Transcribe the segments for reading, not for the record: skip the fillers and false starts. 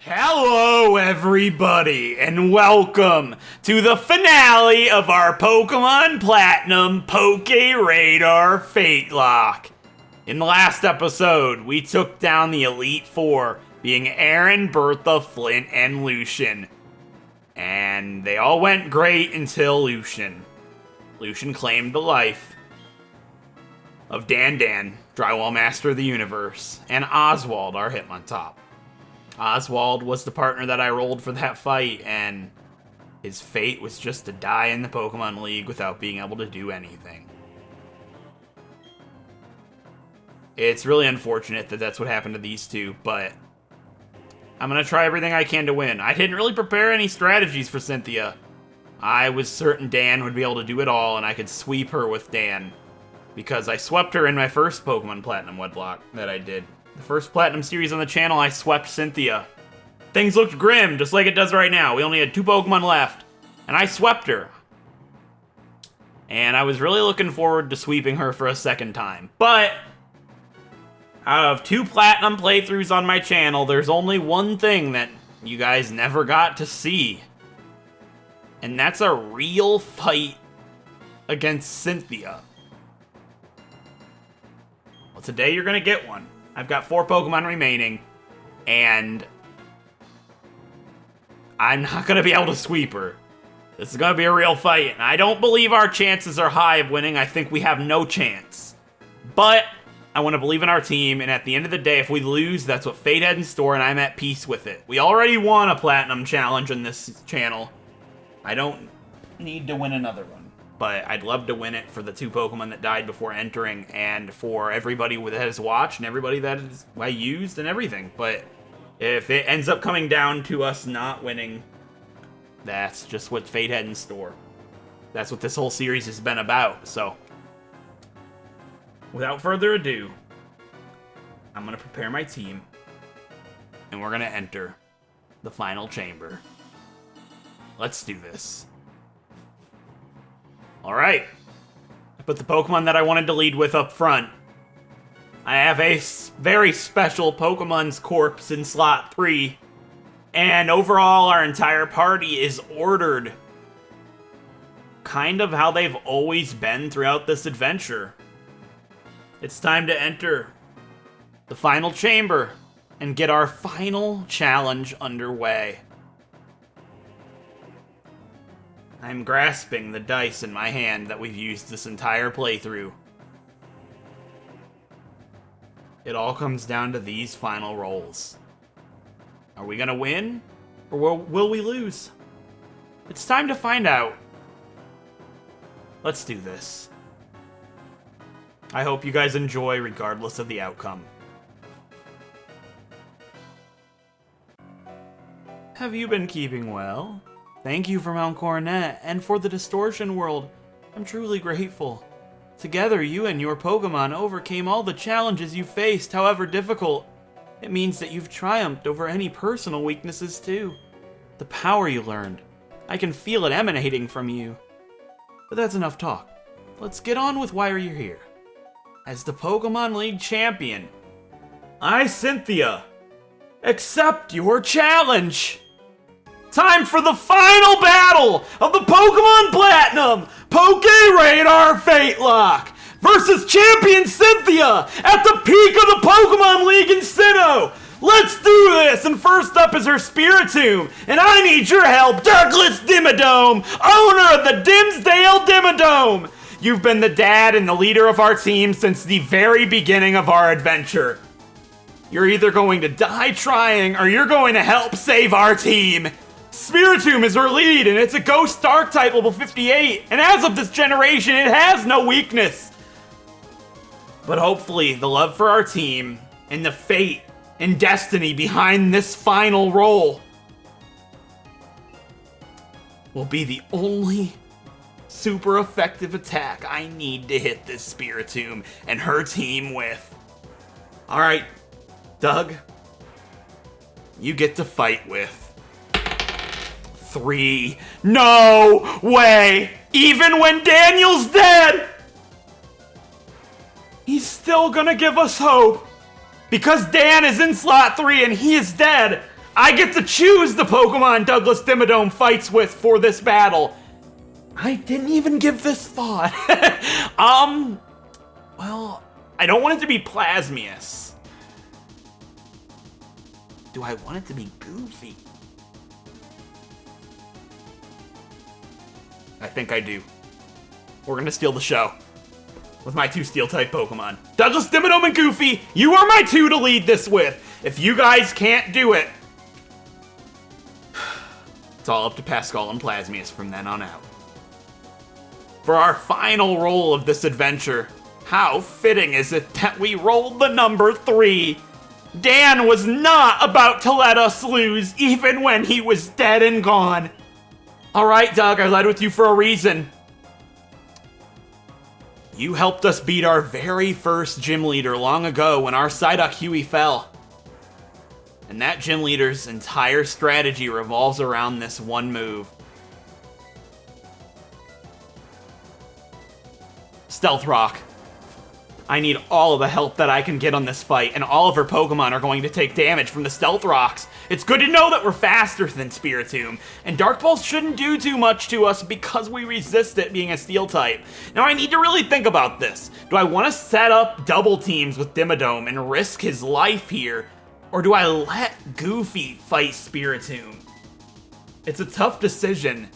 Hello everybody, and welcome to the finale of our Pokemon Platinum PokéRadar FateLocke. In the last episode, we took down the Elite Four, being Aaron, Bertha, Flint, and Lucian. And they all went great until Lucian. Lucian claimed the life of Dan, Drywall Master of the Universe, and Oswald, our Hitmontop. Oswald was the partner that I rolled for that fight, and his fate was just to die in the Pokemon League without being able to do anything. It's really unfortunate that that's what happened to these two, but I'm going to try everything I can to win. I didn't really prepare any strategies for Cynthia. I was certain Dan would be able to do it all, and I could sweep her with Dan, because I swept her in my first Pokemon Platinum Wedlocke that I did. The first Platinum series on the channel, I swept Cynthia. Things looked grim, just like it does right now. We only had 2 Pokemon left, and I swept her. And I was really looking forward to sweeping her for a second time. But out of 2 Platinum playthroughs on my channel, there's only one thing that you guys never got to see. And that's a real fight against Cynthia. Well, today you're gonna get one. I've got 4 Pokemon remaining, and I'm not going to be able to sweep her. This is going to be a real fight, and I don't believe our chances are high of winning. I think we have no chance. But I want to believe in our team, and at the end of the day, if we lose, that's what fate had in store, and I'm at peace with it. We already won a Platinum Challenge on this channel. I don't need to win another one. But I'd love to win it for the 2 Pokemon that died before entering, and for everybody that has watched, and everybody that I used, and everything. But if it ends up coming down to us not winning, that's just what fate had in store. That's what this whole series has been about. So, without further ado, I'm going to prepare my team, and we're going to enter the final chamber. Let's do this. Alright, I put the Pokemon that I wanted to lead with up front. I have a very special Pokemon's corpse in slot 3, and overall our entire party is ordered kind of how they've always been throughout this adventure. It's time to enter the final chamber and get our final challenge underway. I'm grasping the dice in my hand that we've used this entire playthrough. It all comes down to these final rolls. Are we gonna win, or will we lose? It's time to find out. Let's do this. I hope you guys enjoy regardless of the outcome. Have you been keeping well? Thank you for Mount Coronet, and for the Distortion World. I'm truly grateful. Together, you and your Pokemon overcame all the challenges you faced, however difficult. It means that you've triumphed over any personal weaknesses, too. The power you learned. I can feel it emanating from you. But that's enough talk. Let's get on with why you're here. As the Pokemon League champion, I, Cynthia, accept your challenge! Time for the final battle of the Pokemon Platinum PokéRadar FateLocke versus Champion Cynthia at the peak of the Pokemon League in Sinnoh! Let's do this! And first up is her Spiritomb, and I need your help, Darkless Dimmadome, owner of the Dimsdale Dimmadome! You've been the dad and the leader of our team since the very beginning of our adventure. You're either going to die trying, or you're going to help save our team. Spiritomb is her lead, and it's a Ghost Dark type level 58, and as of this generation, it has no weakness. But hopefully, the love for our team, and the fate and destiny behind this final roll will be the only super effective attack I need to hit this Spiritomb and her team with. Alright, Doug, you get to fight with 3. No way! Even when Daniel's dead! He's still gonna give us hope. Because Dan is in slot 3 and he is dead. I get to choose the Pokemon Douglas Dimmadome fights with for this battle. I didn't even give this thought. Well, I don't want it to be Plasmius. Do I want it to be Goofy? I think I do. We're gonna steal the show with my 2 Steel-type Pokemon. Douglas Dimmadome and Goofy, you are my 2 to lead this with. If you guys can't do it, it's all up to Pascal and Plasmius from then on out. For our final roll of this adventure, how fitting is it that we rolled the number 3? Dan was not about to let us lose, even when he was dead and gone. Alright, Doug, I led with you for a reason. You helped us beat our very first gym leader long ago when our Psyduck Huey fell. And that gym leader's entire strategy revolves around this one move. Stealth Rock. I need all of the help that I can get on this fight, and all of her Pokemon are going to take damage from the Stealth Rocks. It's good to know that we're faster than Spiritomb, and Dark Balls shouldn't do too much to us because we resist it being a Steel type. Now I need to really think about this. Do I want to set up double teams with Dimmadome and risk his life here, or do I let Goofy fight Spiritomb? It's a tough decision.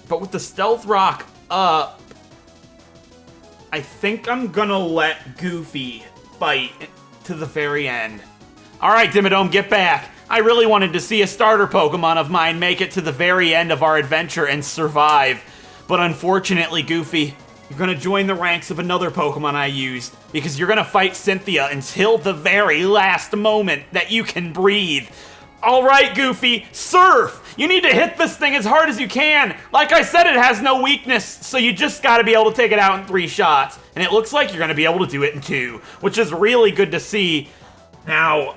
But with the Stealth Rock up, I think I'm gonna let Goofy fight to the very end. Alright, Dimmadome, get back. I really wanted to see a starter Pokemon of mine make it to the very end of our adventure and survive. But unfortunately, Goofy, you're gonna join the ranks of another Pokemon I used, because you're gonna fight Cynthia until the very last moment that you can breathe. Alright, Goofy, surf! You need to hit this thing as hard as you can. Like I said, it has no weakness, so you just gotta be able to take it out in 3 shots. And it looks like you're gonna be able to do it in 2, which is really good to see. Now,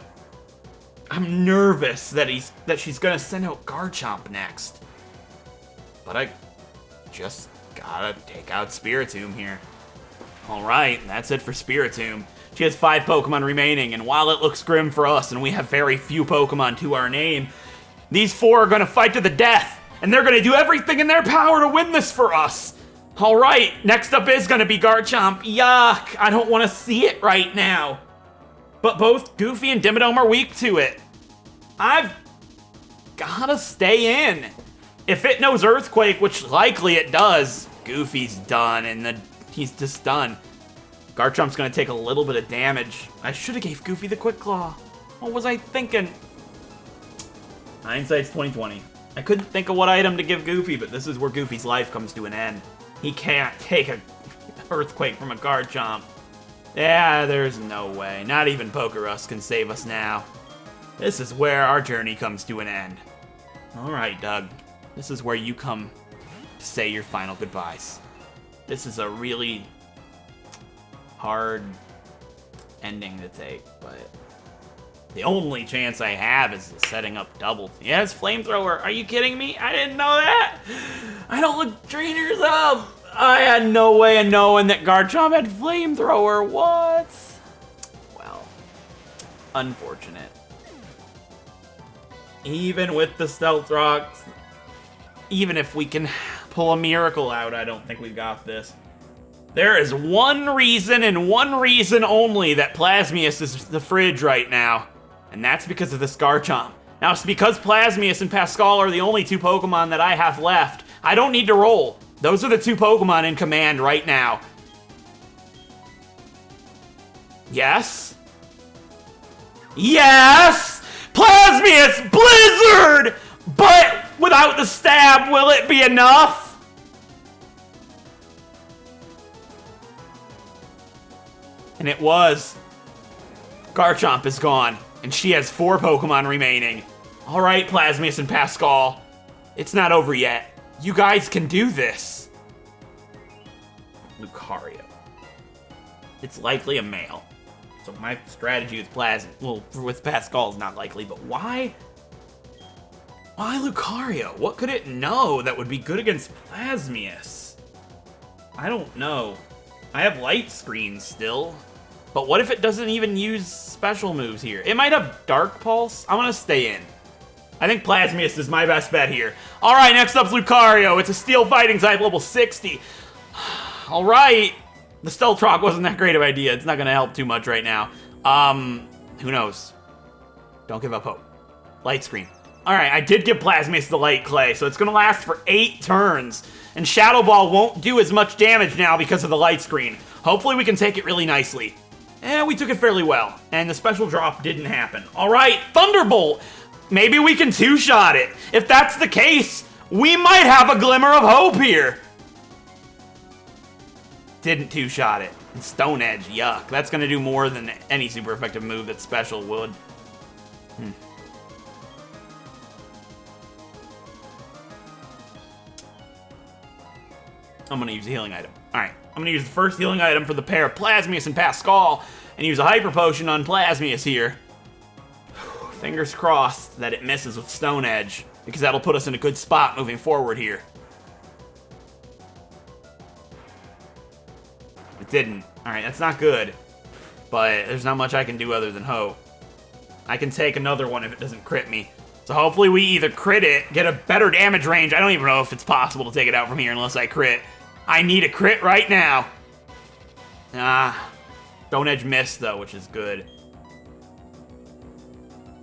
I'm nervous that she's gonna send out Garchomp next. But I just gotta take out Spiritomb here. Alright, that's it for Spiritomb. She has 5 Pokemon remaining, and while it looks grim for us and we have very few Pokemon to our name, these 4 are gonna fight to the death, and they're gonna do everything in their power to win this for us. Alright, next up is gonna be Garchomp. Yuck, I don't wanna see it right now. But both Goofy and Dimmadome are weak to it. I've gotta stay in. If it knows Earthquake, which likely it does, Goofy's done, and he's just done. Garchomp's gonna take a little bit of damage. I should've gave Goofy the Quick Claw. What was I thinking? Hindsight's 20/20. I couldn't think of what item to give Goofy, but this is where Goofy's life comes to an end. He can't take a Earthquake from a Garchomp. Yeah, there's no way. Not even Pokerus can save us now. This is where our journey comes to an end. Alright, Doug. This is where you come to say your final goodbyes. This is a really hard ending to take, but the only chance I have is setting up double. Yeah, it's Flamethrower. Are you kidding me? I didn't know that. I don't look trainers up. I had no way of knowing that Garchomp had Flamethrower. What? Well, unfortunate. Even with the Stealth Rocks, even if we can pull a miracle out, I don't think we've got this. There is one reason and one reason only that Plasmius is the fridge right now, and that's because of this Garchomp. Now, it's because Plasmius and Pascal are the only 2 Pokemon that I have left. I don't need to roll. Those are the 2 Pokemon in command right now. Yes? Yes! Plasmius Blizzard! But without the stab, will it be enough? And it was. Garchomp is gone, and she has 4 Pokemon remaining. Alright, Plasmius and Pascal. It's not over yet. You guys can do this. Lucario. It's likely a male. So my strategy with Pascal is not likely, but why? Why Lucario? What could it know that would be good against Plasmius? I don't know. I have Light Screen still. But what if it doesn't even use special moves here? It might have Dark Pulse. I'm gonna stay in. I think Plasmius is my best bet here. All right, next up's Lucario. It's a Steel Fighting type, level 60. All right. The Stealth Rock wasn't that great of an idea. It's not gonna help too much right now. Who knows? Don't give up hope. Light Screen. All right, I did give Plasmius the Light Clay, so it's gonna last for 8 turns. And Shadow Ball won't do as much damage now because of the Light Screen. Hopefully we can take it really nicely. We took it fairly well. And the special drop didn't happen. All right, Thunderbolt. Maybe we can two-shot it. If that's the case, we might have a glimmer of hope here. Didn't two-shot it. And Stone Edge, yuck. That's gonna do more than any super effective move that special would. I'm gonna use a healing item. All right, I'm gonna use the first healing item for the pair of Plasmius and Pascal, and use a Hyper Potion on Plasmius here. Fingers crossed that it misses with Stone Edge, because that'll put us in a good spot moving forward here. It didn't. All right, that's not good, but there's not much I can do other than hope. I can take another one if it doesn't crit me. So hopefully we either crit it, get a better damage range. I don't even know if it's possible to take it out from here unless I crit. I need a crit right now. Stone Edge missed though, which is good.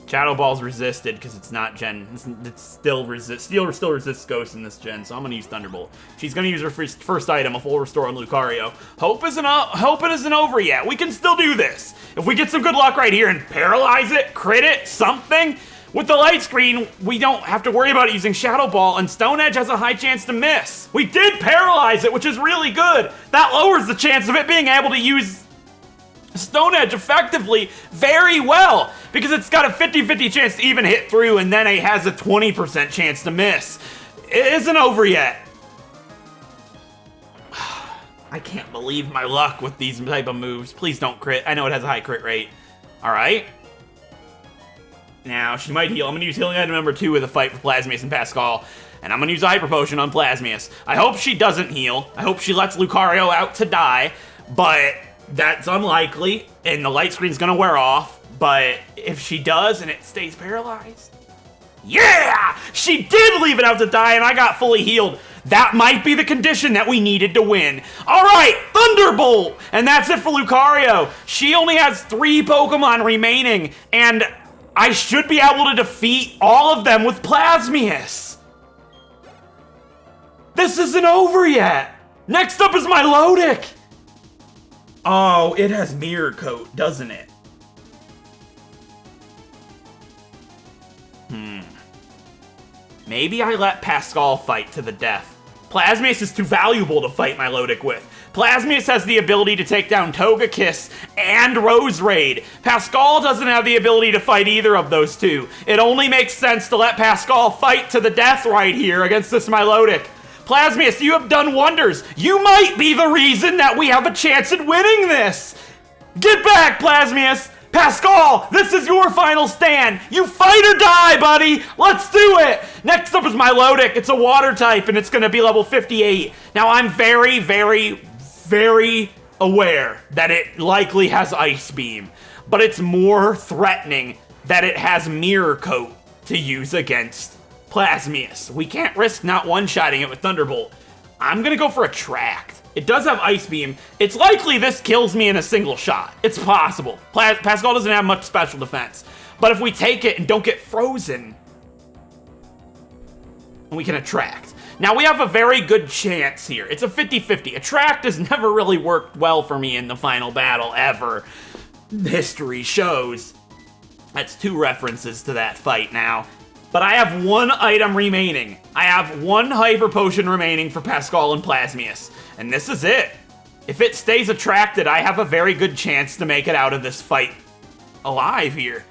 Shadow Ball's resisted because it's not gen. It's still resists Ghost in this gen, so I'm gonna use Thunderbolt. She's gonna use her first item, a full restore on Lucario. Hope it isn't over yet. We can still do this. If we get some good luck right here and paralyze it, crit it, something. With the Light Screen, we don't have to worry about using Shadow Ball, and Stone Edge has a high chance to miss. We did paralyze it, which is really good. That lowers the chance of it being able to use Stone Edge effectively very well, because it's got a 50-50 chance to even hit through, and then it has a 20% chance to miss. It isn't over yet. I can't believe my luck with these type of moves. Please don't crit. I know it has a high crit rate. All right. Now, she might heal. I'm going to use healing item number 2 with a fight for Plasmius and Pascal. And I'm going to use a Hyper Potion on Plasmius. I hope she doesn't heal. I hope she lets Lucario out to die. But that's unlikely. And the Light Screen's going to wear off. But if she does and it stays paralyzed... Yeah! She did leave it out to die and I got fully healed. That might be the condition that we needed to win. All right, Thunderbolt! And that's it for Lucario. She only has 3 Pokemon remaining. And I should be able to defeat all of them with Plasmius. This isn't over yet. Next up is Milotic. Oh, it has Mirror Coat, doesn't it? Maybe I let Pascal fight to the death. Plasmius is too valuable to fight Milotic with. Plasmius has the ability to take down Togekiss and Roserade. Pascal doesn't have the ability to fight either of those two. It only makes sense to let Pascal fight to the death right here against this Milotic. Plasmius, you have done wonders. You might be the reason that we have a chance at winning this. Get back, Plasmius. Pascal, this is your final stand. You fight or die, buddy. Let's do it. Next up is Milotic. It's a water type, and it's going to be level 58. Now, I'm very, very, very aware that it likely has Ice Beam, but it's more threatening that it has Mirror Coat to use against Plasmius. We can't risk not one-shotting it with Thunderbolt. I'm going to go for Attract. It does have Ice Beam. It's likely this kills me in a single shot. It's possible. Pascal doesn't have much special defense. But if we take it and don't get frozen, we can Attract. Now, we have a very good chance here. It's a 50-50. Attract has never really worked well for me in the final battle, ever. History shows. That's 2 references to that fight now. But I have 1 item remaining. I have 1 Hyper Potion remaining for Pascal and Plasmius. And this is it. If it stays attracted, I have a very good chance to make it out of this fight alive here.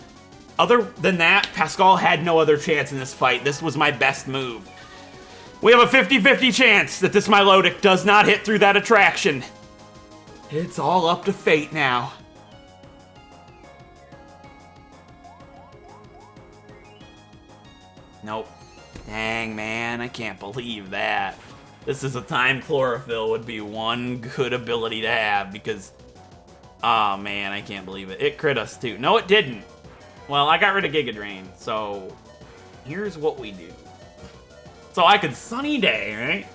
Other than that, Pascal had no other chance in this fight. This was my best move. We have a 50-50 chance that this Milotic does not hit through that attraction. It's all up to fate now. Nope. Dang, man, I can't believe that. This is a time Chlorophyll would be one good ability to have, because Oh, man, I can't believe it. It crit us, too. No, it didn't. Well, I got rid of Giga Drain, so here's what we do. So I could Sunny Day, right?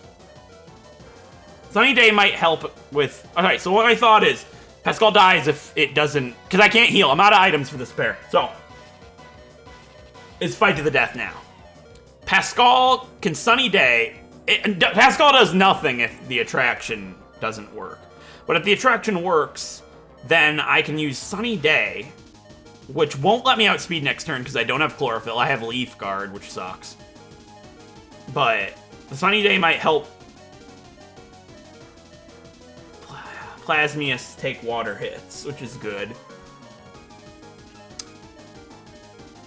Sunny Day might help with... Okay, so what I thought is, Pascal dies if it doesn't... Because I can't heal. I'm out of items for this pair. So, it's fight to the death now. Pascal can Sunny Day... Pascal does nothing if the attraction doesn't work. But if the attraction works, then I can use Sunny Day, which won't let me outspeed next turn because I don't have Chlorophyll. I have Leaf Guard, which sucks. But the Sunny Day might help Plasmius take water hits, which is good.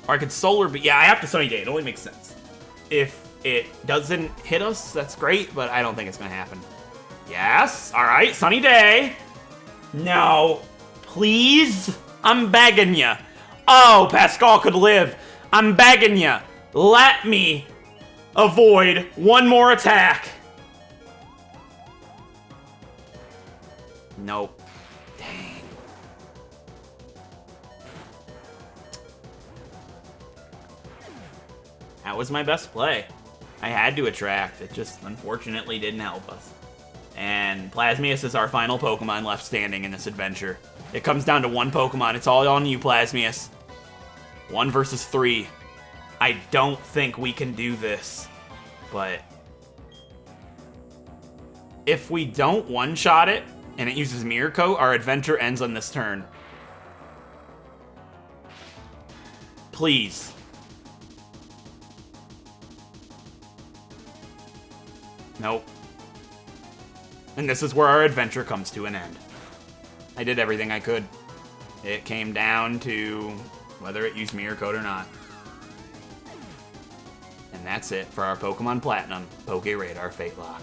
Or I could Solar Beam. Yeah, I have to Sunny Day. It only makes sense. If it doesn't hit us, that's great, but I don't think it's going to happen. Yes. All right. Sunny Day. No. Please. I'm begging ya. Oh, Pascal could live. I'm begging ya. Let me avoid one more attack. Nope. Dang. That was my best play. I had to attract. It just unfortunately didn't help us. And Plasmius is our final Pokemon left standing in this adventure. It comes down to one Pokemon. It's all on you, Plasmius. 1 versus 3. I don't think we can do this. But if we don't one-shot it, and it uses Mirror Coat, our adventure ends on this turn. Please. Nope. And this is where our adventure comes to an end. I did everything I could. It came down to whether it used Mirror Coat or not. And that's it for our Pokemon Platinum PokéRadar FateLocke.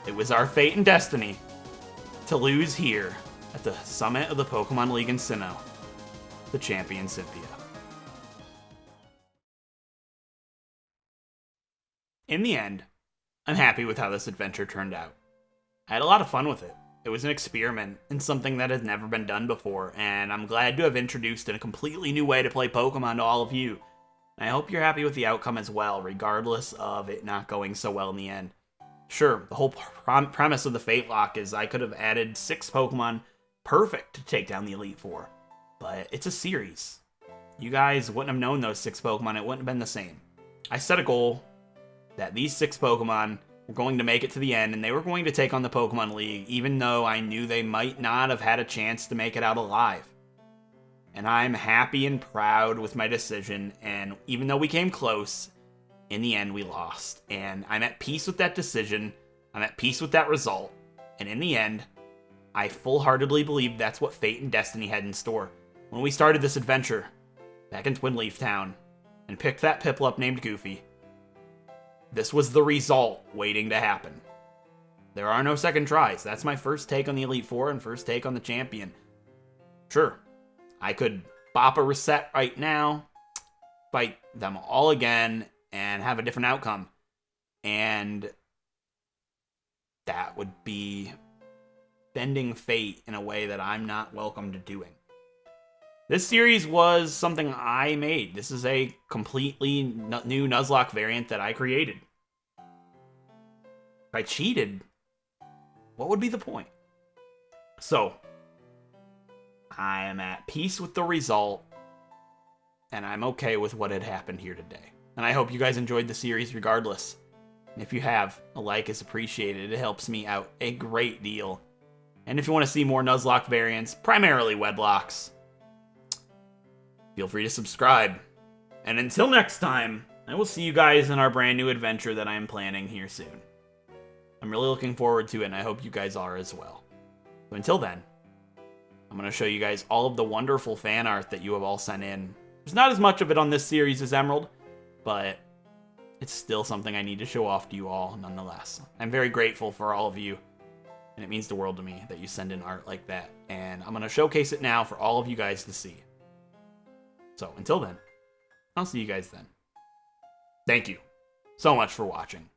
It was our fate and destiny to lose here at the summit of the Pokemon League in Sinnoh, the Champion Cynthia. In the end, I'm happy with how this adventure turned out. I had a lot of fun with it. It was an experiment in something that has never been done before, and I'm glad to have introduced a completely new way to play Pokemon to all of you. And I hope you're happy with the outcome as well, regardless of it not going so well in the end. Sure, the whole premise of the FateLocke is I could have added 6 Pokemon perfect to take down the Elite Four, but it's a series. You guys wouldn't have known those 6 Pokemon, it wouldn't have been the same. I set a goal that these 6 Pokemon were going to make it to the end, and they were going to take on the Pokemon League, even though I knew they might not have had a chance to make it out alive. And I'm happy and proud with my decision, and even though we came close, in the end we lost. And I'm at peace with that decision, I'm at peace with that result, and in the end, I full-heartedly believe that's what fate and destiny had in store. When we started this adventure, back in Twin Leaf Town, and picked that Piplup named Goofy, this was the result waiting to happen. There are no second tries. That's my first take on the Elite Four and first take on the Champion. Sure, I could bop a reset right now, fight them all again, and have a different outcome. And that would be bending fate in a way that I'm not welcome to doing. This series was something I made. This is a completely new Nuzlocke variant that I created. If I cheated, what would be the point? So, I am at peace with the result, and I'm okay with what had happened here today. And I hope you guys enjoyed the series regardless. And if you have, a like is appreciated. It helps me out a great deal. And if you want to see more Nuzlocke variants, primarily Wedlocks, feel free to subscribe. And until next time, I will see you guys in our brand new adventure that I am planning here soon. I'm really looking forward to it, and I hope you guys are as well. So until then, I'm going to show you guys all of the wonderful fan art that you have all sent in. There's not as much of it on this series as Emerald, but it's still something I need to show off to you all nonetheless. I'm very grateful for all of you, and it means the world to me that you send in art like that. And I'm going to showcase it now for all of you guys to see. So until then, I'll see you guys then. Thank you so much for watching.